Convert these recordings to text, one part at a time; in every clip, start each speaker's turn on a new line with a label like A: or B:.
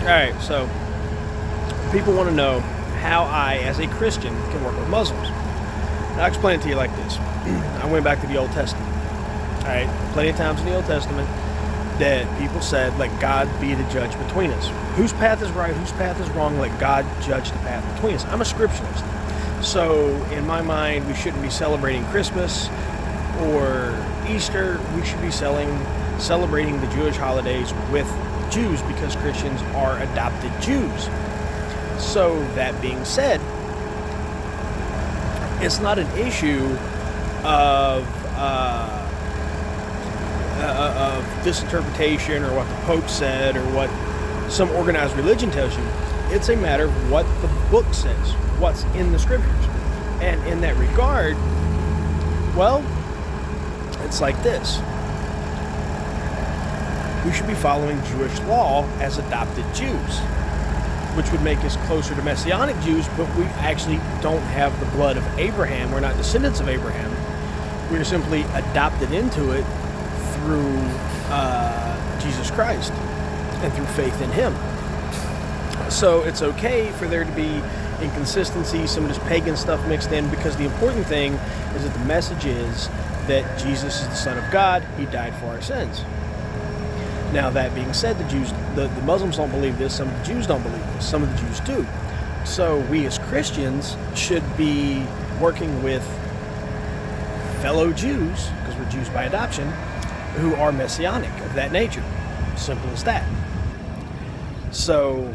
A: Alright, so people want to know how I, as a Christian, can work with Muslims. And I'll explain it to you like this. I went back to the Old Testament. Alright, plenty of times in the Old Testament that people said, let God be the judge between us. Whose path is right, whose path is wrong, let God judge the path between us. I'm a scripturalist. So, in my mind, we shouldn't be celebrating Christmas or Easter. We should be celebrating the Jewish holidays with Jews because Christians are adopted Jews. So, that being said, it's not an issue of this interpretation or what the Pope said or what some organized religion tells you. It's a matter of what the book says, what's in the scriptures. And in that regard, well, it's like this. We should be following Jewish law as adopted Jews, which would make us closer to Messianic Jews, but we actually don't have the blood of Abraham. We're not descendants of Abraham. We're simply adopted into it through Jesus Christ and through faith in Him. So it's okay for there to be inconsistency, some of this pagan stuff mixed in, because the important thing is that the message is that Jesus is the Son of God. He died for our sins. Now, that being said, the Muslims don't believe this. Some of the Jews don't believe this. Some of the Jews do. So we as Christians should be working with fellow Jews, because we're Jews by adoption, who are messianic of that nature. Simple as that. So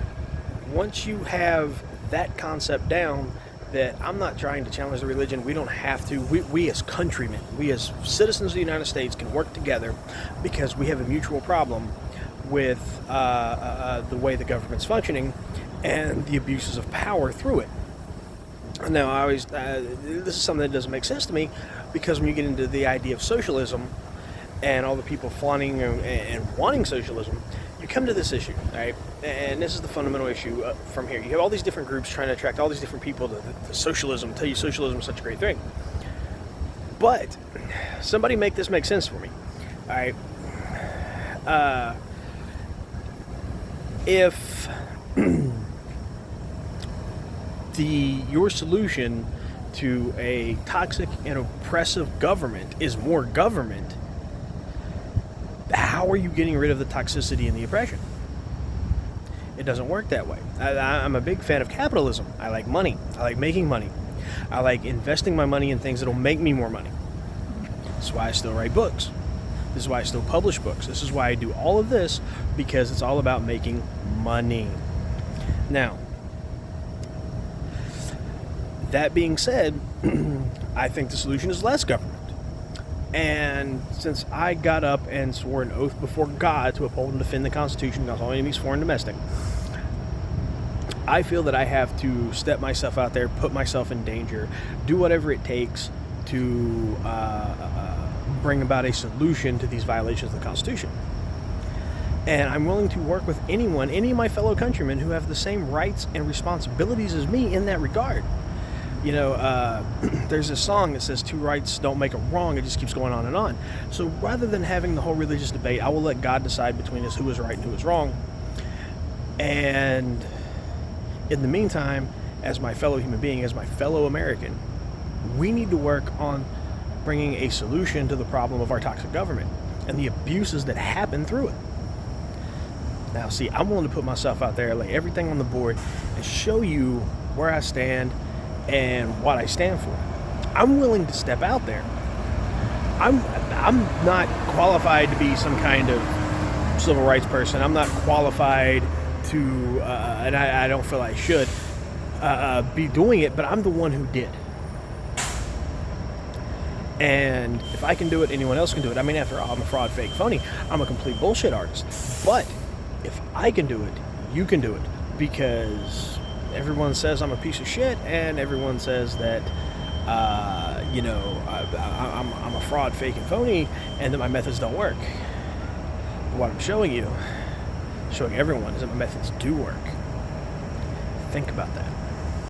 A: once you have that concept down, that I'm not trying to challenge the religion, we don't have to. We as countrymen, we as citizens of the United States can work together because we have a mutual problem with the way the government's functioning and the abuses of power through it. Now, I always this is something that doesn't make sense to me, because when you get into the idea of socialism and all the people flaunting and wanting socialism, you come to this issue, right? And this is the fundamental issue from here. You have all these different groups trying to attract all these different people to socialism, tell you socialism is such a great thing. But somebody make this make sense for me, all right? If your solution to a toxic and oppressive government is more government, how are you getting rid of the toxicity and the oppression? It doesn't work that way. I'm a big fan of capitalism. I like money. I like making money. I like investing my money in things that'll make me more money. That's why I still write books. This is why I still publish books. This is why I do all of this, because it's all about making money. Now, that being said, I think the solution is less government. And since I got up and swore an oath before God to uphold and defend the Constitution against all enemies, foreign and domestic, I feel that I have to step myself out there, put myself in danger, do whatever it takes to bring about a solution to these violations of the Constitution. And I'm willing to work with anyone, any of my fellow countrymen who have the same rights and responsibilities as me in that regard. You know, there's this song that says two rights don't make a wrong. It just keeps going on and on. So rather than having the whole religious debate, I will let God decide between us who is right and who is wrong. And in the meantime, as my fellow human being, as my fellow American, we need to work on bringing a solution to the problem of our toxic government and the abuses that happen through it. Now, see, I'm willing to put myself out there, lay everything on the board, and show you where I stand and what I stand for. I'm willing to step out there. I'm not qualified to be some kind of civil rights person. I'm not qualified to, and I don't feel I should be doing it, but I'm the one who did. And if I can do it, anyone else can do it. I mean, after all, I'm a fraud, fake, phony. I'm a complete bullshit artist. But if I can do it, you can do it, because everyone says I'm a piece of shit, and everyone says that, I'm a fraud, fake, and phony, and that my methods don't work. What I'm showing everyone, is that my methods do work. Think about that.